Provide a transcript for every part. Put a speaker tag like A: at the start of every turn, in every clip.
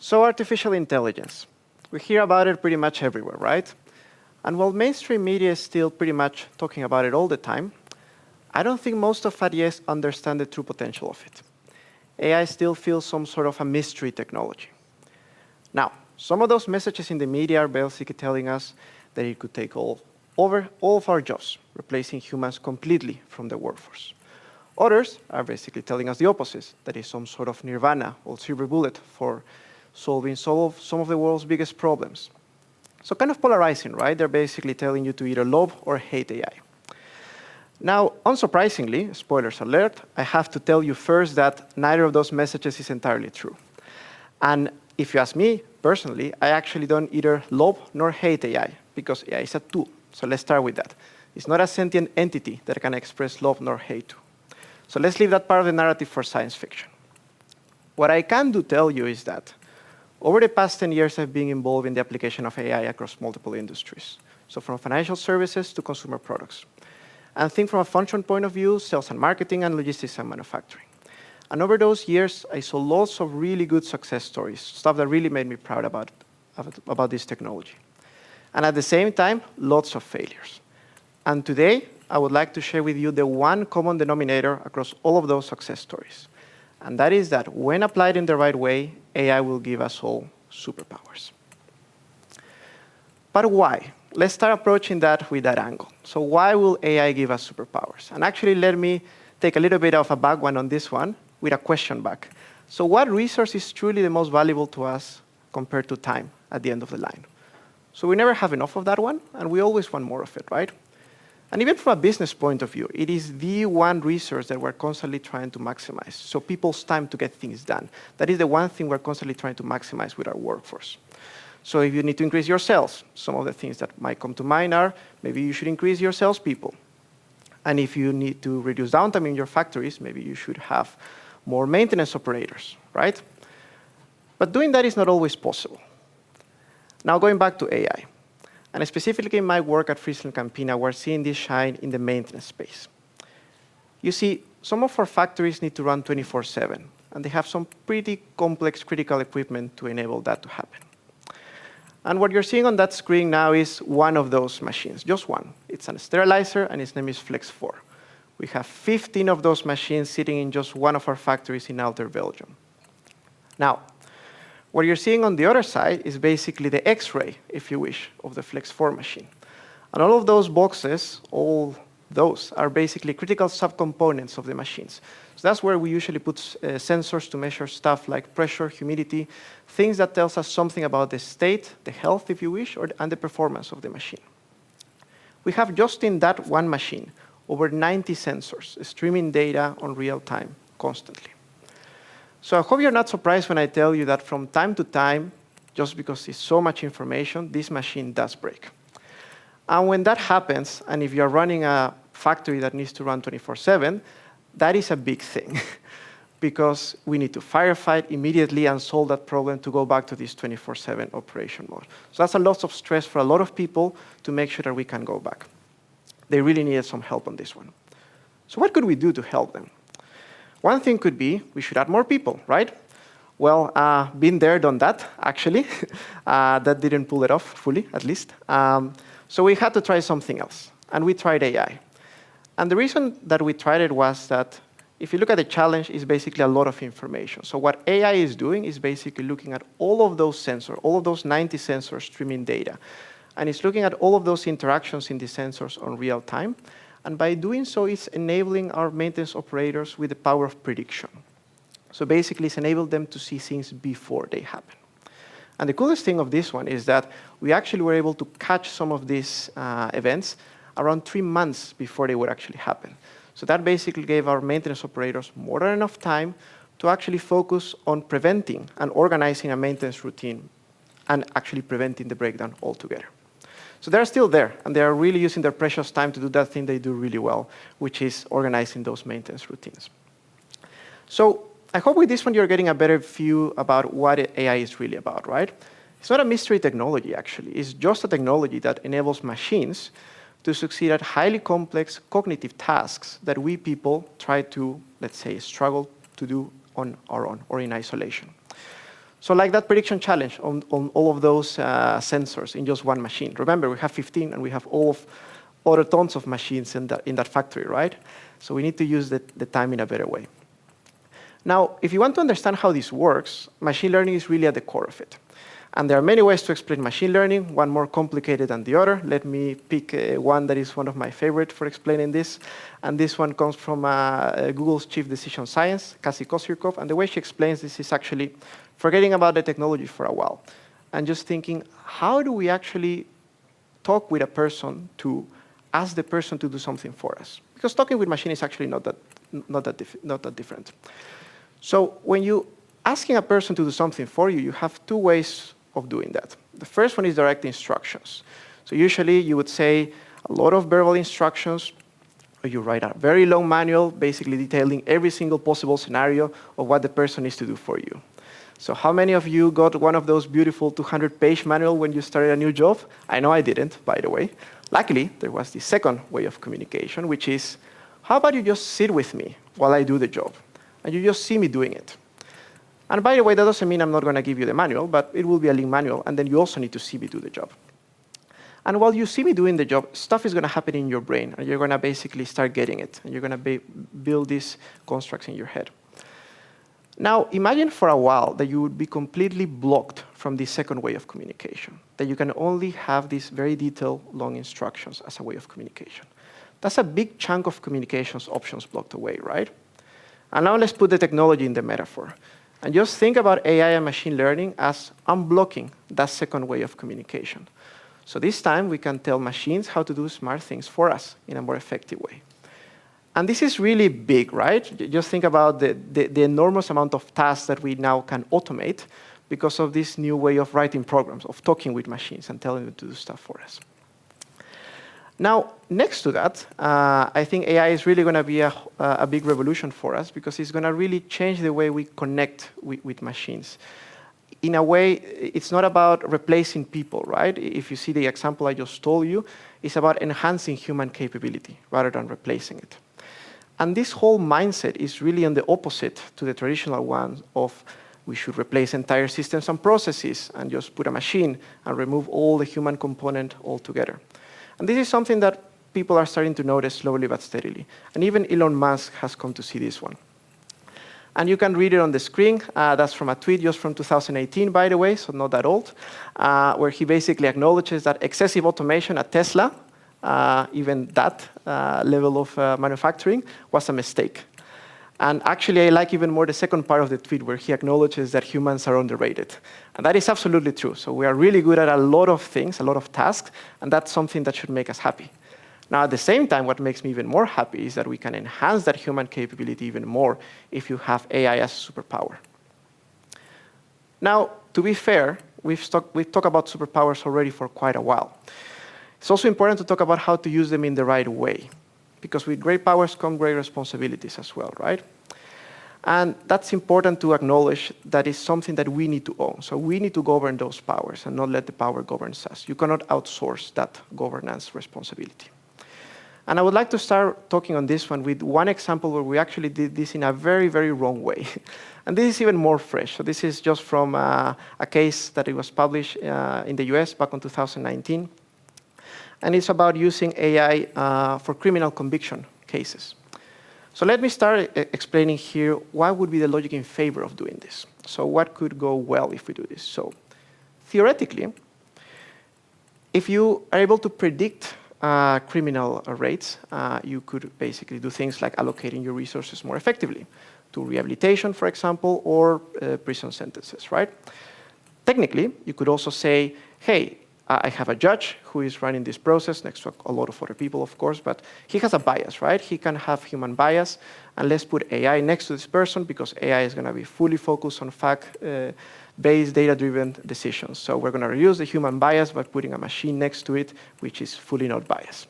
A: So artificial intelligence. We hear about it pretty much everywhere, right? And while mainstream media is still pretty much talking about it all the time, I don't think most of us yet understand the true potential of it. AI still feels some sort of a mystery technology. Now, some of those messages in the media are basically telling us that it could take over all of our jobs, replacing humans completely from the workforce. Others are basically telling us the opposite, that it's some sort of nirvana or silver bullet for solving some of the world's biggest problems. So kind of polarizing, right? They're basically telling you to either love or hate AI. Now, unsurprisingly, spoilers alert, I have to tell you first that neither of those messages is entirely true. And if you ask me, personally, I actually don't either love nor hate AI, because AI is a tool. So let's start with that. It's not a sentient entity that can express love nor hate to. So let's leave that part of the narrative for science fiction. What I can do tell you is that over the past 10 years, I've been involved in the application of AI across multiple industries. So from financial services to consumer products. And think from a function point of view, sales and marketing and logistics and manufacturing. And over those years, I saw lots of really good success stories, stuff that really made me proud about this technology. And at the same time, lots of failures. And today, I would like to share with you the one common denominator across all of those success stories. And that is that when applied in the right way, AI will give us all superpowers. But why? Let's start approaching that with that angle. So why will AI give us superpowers? And actually, let me take a little bit of a background on this one with a question back. So what resource is truly the most valuable to us compared to time at the end of the line? So we never have enough of that one, and we always want more of it, right? And even from a business point of view, it is the one resource that we're constantly trying to maximize. So people's time to get things done. That is the one thing we're constantly trying to maximize with our workforce. So if you need to increase your sales, some of the things that might come to mind are maybe you should increase your salespeople. And if you need to reduce downtime in your factories, maybe you should have more maintenance operators, right? But doing that is not always possible. Now going back to AI. And specifically in my work at FrieslandCampina, we're seeing this shine in the maintenance space. You see, some of our factories need to run 24/7, and they have some pretty complex critical equipment to enable that to happen. And what you're seeing on that screen now is one of those machines, just one. It's a sterilizer, and its name is Flex 4. We have 15 of those machines sitting in just one of our factories in Outer Belgium. Now, what you're seeing on the other side is basically the X-ray, if you wish, of the Flex 4 machine. And all of those boxes, all those, are basically critical subcomponents of the machines. So that's where we usually put sensors to measure stuff like pressure, humidity, things that tells us something about the state, the health, if you wish, and the performance of the machine. We have just in that one machine over 90 sensors streaming data on real time constantly. So I hope you're not surprised when I tell you that from time to time, just because it's so much information, this machine does break. And when that happens, and if you're running a factory that needs to run 24/7, that is a big thing because we need to firefight immediately and solve that problem to go back to this 24/7 operation mode. So that's a lot of stress for a lot of people to make sure that we can go back. They really needed some help on this one. So what could we do to help them? One thing could be we should add more people, right? Well, been there, done that, actually. That didn't pull it off fully, at least. So we had to try something else, and we tried AI. And the reason that we tried it was that if you look at the challenge, it's basically a lot of information. So what AI is doing is basically looking at all of those sensors, all of those 90 sensors streaming data. And it's looking at all of those interactions in the sensors on real time. And by doing so, it's enabling our maintenance operators with the power of prediction. So basically, it's enabled them to see things before they happen. And the coolest thing of this one is that we actually were able to catch some of these events around 3 months before they would actually happen. So that basically gave our maintenance operators more than enough time to actually focus on preventing and organizing a maintenance routine and actually preventing the breakdown altogether. So they're still there, and they are really using their precious time to do that thing they do really well, which is organizing those maintenance routines. So I hope with this one you're getting a better view about what AI is really about, right? It's not a mystery technology, actually. It's just a technology that enables machines to succeed at highly complex cognitive tasks that we people try to, let's say, struggle to do on our own or in isolation. So like that prediction challenge on all of those sensors in just one machine. Remember, we have 15 and we have all of other tons of machines in that factory, right? So we need to use the time in a better way. Now, if you want to understand how this works, machine learning is really at the core of it. And there are many ways to explain machine learning, one more complicated than the other. Let me pick one that is one of my favorite for explaining this. And this one comes from Google's chief decision science, Cassie Kosyrkov. And the way she explains this is actually forgetting about the technology for a while and just thinking, how do we actually talk with a person to ask the person to do something for us? Because talking with machine is actually not that different. So when you asking a person to do something for you, you have two ways of doing that. The first one is direct instructions. So usually you would say a lot of verbal instructions, or you write a very long manual basically detailing every single possible scenario of what the person needs to do for you. So how many of you got one of those beautiful 200-page manual when you started a new job? I know I didn't, by the way. Luckily, there was the second way of communication, which is, how about you just sit with me while I do the job, and you just see me doing it? And by the way, that doesn't mean I'm not going to give you the manual, but it will be a link manual, and then you also need to see me do the job. And while you see me doing the job, stuff is going to happen in your brain, and you're going to basically start getting it, and you're going to build these constructs in your head. Now, imagine for a while that you would be completely blocked from the second way of communication, that you can only have these very detailed, long instructions as a way of communication. That's a big chunk of communications options blocked away, right? And now let's put the technology in the metaphor. And just think about AI and machine learning as unblocking that second way of communication. So this time, we can tell machines how to do smart things for us in a more effective way. And this is really big, right? Just think about the enormous amount of tasks that we now can automate because of this new way of writing programs, of talking with machines and telling them to do stuff for us. Now, next to that, I think AI is really going to be a big revolution for us because it's going to really change the way we connect with machines. In a way, it's not about replacing people, right? If you see the example I just told you, it's about enhancing human capability rather than replacing it. And this whole mindset is really on the opposite to the traditional one of we should replace entire systems and processes and just put a machine and remove all the human component altogether. And this is something that people are starting to notice slowly but steadily. And even Elon Musk has come to see this one. And you can read it on the screen. That's from a tweet just from 2018, by the way, so not that old, where he basically acknowledges that excessive automation at Tesla, even that level of manufacturing, was a mistake. And actually, I like even more the second part of the tweet where he acknowledges that humans are underrated. And that is absolutely true. So we are really good at a lot of things, a lot of tasks, and that's something that should make us happy. Now, at the same time, what makes me even more happy is that we can enhance that human capability even more if you have AI as a superpower. Now, to be fair, we've talked about superpowers already for quite a while. It's also important to talk about how to use them in the right way, because with great powers come great responsibilities as well, right? And that's important to acknowledge that is something that we need to own. So we need to govern those powers and not let the power govern us. You cannot outsource that governance responsibility. And I would like to start talking on this one with one example where we actually did this in a very, very wrong way. And this is even more fresh. So this is just from a case that it was published in the US back in 2019. And it's about using AI for criminal conviction cases. So let me start explaining here what would be the logic in favor of doing this. So what could go well if we do this? So theoretically, if you are able to predict criminal rates, you could basically do things like allocating your resources more effectively to rehabilitation, for example, or prison sentences, right? Technically, you could also say, hey, I have a judge who is running this process next to a lot of other people, of course, but he has a bias, right? He can have human bias, and let's put AI next to this person because AI is going to be fully focused on fact-based, data-driven decisions. So we're going to reduce the human bias by putting a machine next to it, which is fully not biased.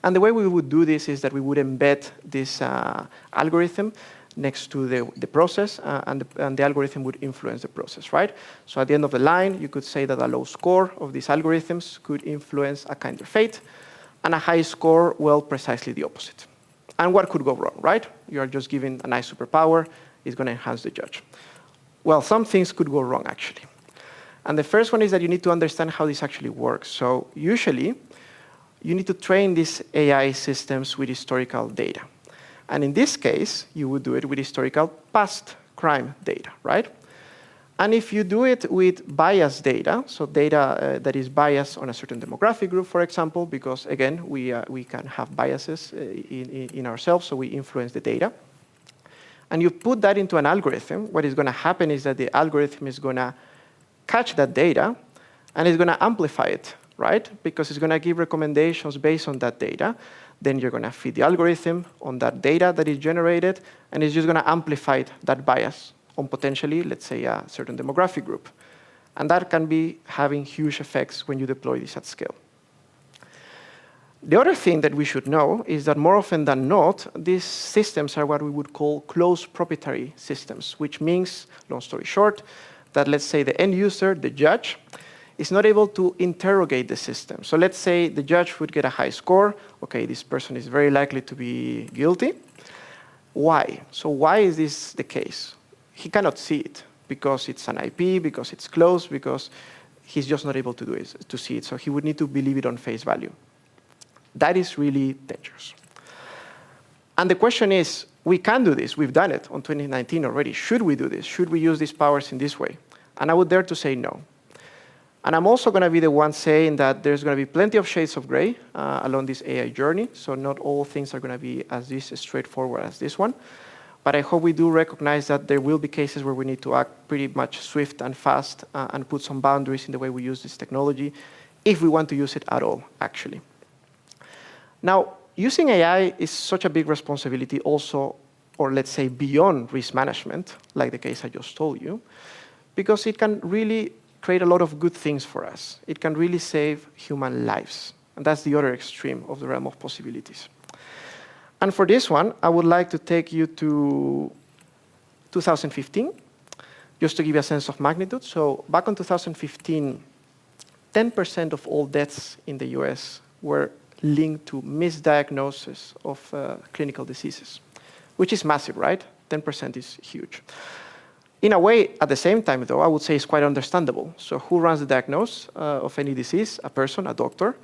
A: And the way we would do this is that we would embed this algorithm next to the process, and the algorithm would influence the process, right? So at the end of the line, you could say that a low score of these algorithms could influence a kinder fate, and a high score, well, precisely the opposite. And what could go wrong, right? You are just giving a nice superpower, it's going to enhance the judge. Well, some things could go wrong, actually. And the first one is that you need to understand how this actually works. So usually, you need to train these AI systems with historical data. And in this case, you would do it with historical past crime data, right? And if you do it with biased data, so data that is biased on a certain demographic group, for example, because again, we can have biases in ourselves, so we influence the data. And you put that into an algorithm, what is going to happen is that the algorithm is going to catch that data, and it's going to amplify it, right? Because it's going to give recommendations based on that data. Then you're going to feed the algorithm on that data that is generated, and it's just going to amplify that bias on potentially, let's say, a certain demographic group. And that can be having huge effects when you deploy this at scale. The other thing that we should know is that more often than not, these systems are what we would call closed proprietary systems, which means, long story short, that let's say the end user, the judge, is not able to interrogate the system. So let's say the judge would get a high score. Okay, this person is very likely to be guilty. Why? So why is this the case? He cannot see it because it's an IP, because it's closed, because he's just not able to do it, to see it. So he would need to believe it on face value. That is really dangerous. And the question is, we can do this. We've done it on 2019 already. Should we do this? Should we use these powers in this way? And I would dare to say no. And I'm also going to be the one saying that there's going to be plenty of shades of gray along this AI journey. So not all things are going to be as this straightforward as this one. But I hope we do recognize that there will be cases where we need to act pretty much swift and fast and put some boundaries in the way we use this technology, if we want to use it at all, actually. Now, using AI is such a big responsibility also, or let's say beyond risk management, like the case I just told you, because it can really create a lot of good things for us. It can really save human lives. And that's the other extreme of the realm of possibilities. And for this one, I would like to take you to 2015, just to give you a sense of magnitude. So back in 2015, 10% of all deaths in the US were linked to misdiagnosis of clinical diseases, which is massive, right? 10% is huge. In a way, at the same time, though, I would say it's quite understandable. So who runs the diagnosis of any disease? A person, a doctor.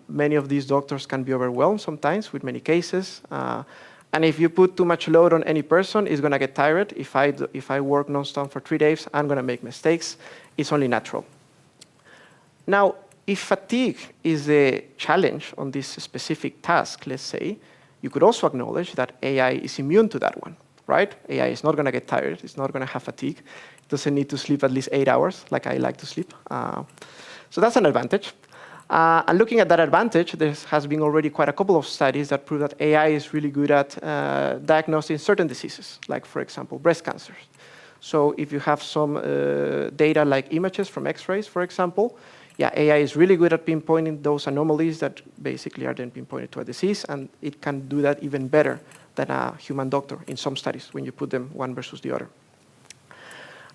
A: Many of these doctors can be overwhelmed sometimes with many cases. And if you put too much load on any person, it's going to get tired. If I work nonstop for 3 days, I'm going to make mistakes. It's only natural. Now, if fatigue is a challenge on this specific task, let's say, you could also acknowledge that AI is immune to that one, right? AI is not going to get tired. It's not going to have fatigue. It doesn't need to sleep at least 8 hours, like I like to sleep. So that's an advantage. And looking at that advantage, there has been already quite a couple of studies that prove that AI is really good at diagnosing certain diseases, like, for example, breast cancer. So if you have some data like images from X-rays, for example, yeah, AI is really good at pinpointing those anomalies that basically are then pinpointed to a disease, and it can do that even better than a human doctor in some studies when you put them one versus the other.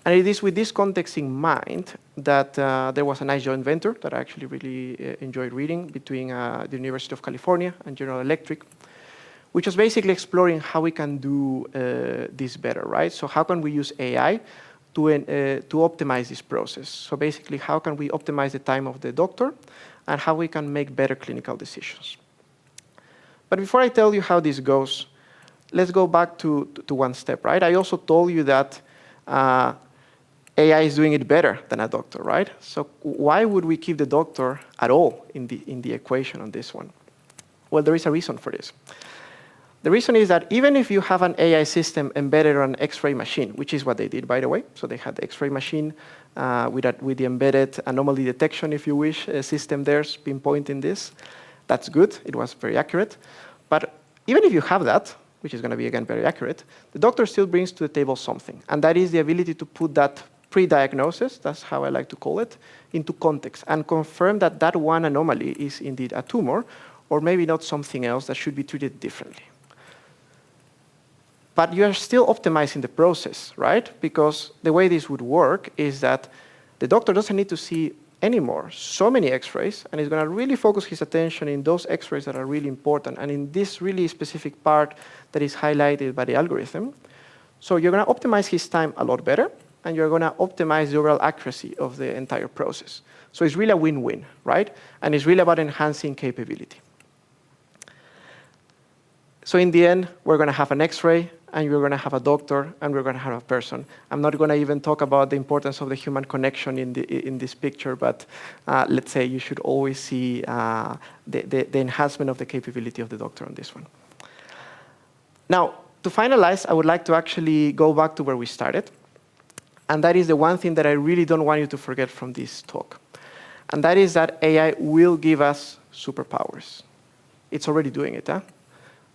A: And it is with this context in mind that there was a nice joint venture that I actually really enjoyed reading between the University of California and General Electric, which was basically exploring how we can do this better, right? So how can we use AI to optimize this process? So basically, how can we optimize the time of the doctor and how we can make better clinical decisions? But before I tell you how this goes, let's go back to one step, right? I also told you that AI is doing it better than a doctor, right? So why would we keep the doctor at all in the equation on this one? Well, there is a reason for this. The reason is that even if you have an AI system embedded on an X-ray machine, which is what they did, by the way, so they had the X-ray machine with the embedded anomaly detection, if you wish, system there pinpointing this. That's good. It was very accurate. But even if you have that, which is going to be, again, very accurate, the doctor still brings to the table something, and that is the ability to put that pre-diagnosis, that's how I like to call it, into context and confirm that that one anomaly is indeed a tumor or maybe not something else that should be treated differently. But you are still optimizing the process, right? Because the way this would work is that the doctor doesn't need to see anymore so many X-rays, and he's going to really focus his attention in those X-rays that are really important and in this really specific part that is highlighted by the algorithm So you're going to optimize his time a lot better, and you're going to optimize the overall accuracy of the entire process. So it's really a win-win, right? And it's really about enhancing capability. So in the end, we're going to have an X-ray, and we're going to have a doctor, and we're going to have a person. I'm not going to even talk about the importance of the human connection in this picture, but let's say you should always see the enhancement of the capability of the doctor on this one. Now, to finalize, I would like to actually go back to where we started. And that is the one thing that I really don't want you to forget from this talk. And that is that AI will give us superpowers. It's already doing it, huh?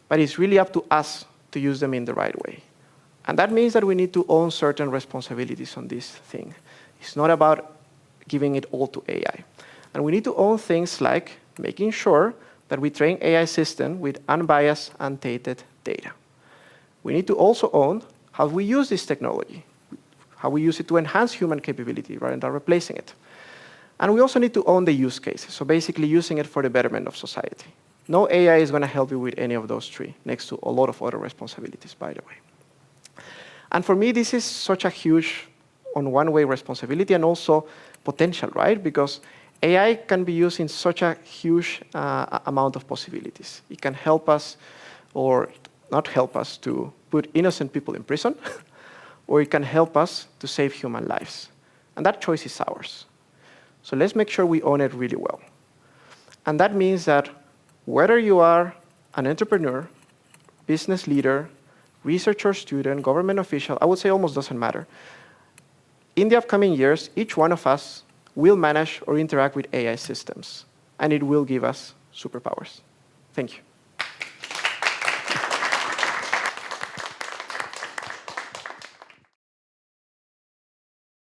A: But it's really up to us to use them in the right way. And that means that we need to own certain responsibilities on this thing. It's not about giving it all to AI. And we need to own things like making sure that we train AI system with unbiased, untainted data. We need to also own how we use this technology, how we use it to enhance human capability rather than replacing it. And we also need to own the use cases, so basically using it for the betterment of society. No AI is going to help you with any of those three, next to a lot of other responsibilities, by the way. And for me, this is such a huge, on one-way responsibility and also potential, right? Because AI can be used in such a huge amount of possibilities. It can help us, or not help us, to put innocent people in prison, or it can help us to save human lives. And that choice is ours. So let's make sure we own it really well. And that means that whether you are an entrepreneur, business leader, researcher, student, government official, I would say almost doesn't matter. In the upcoming years, each one of us will manage or interact with AI systems, and it will give us superpowers. Thank you.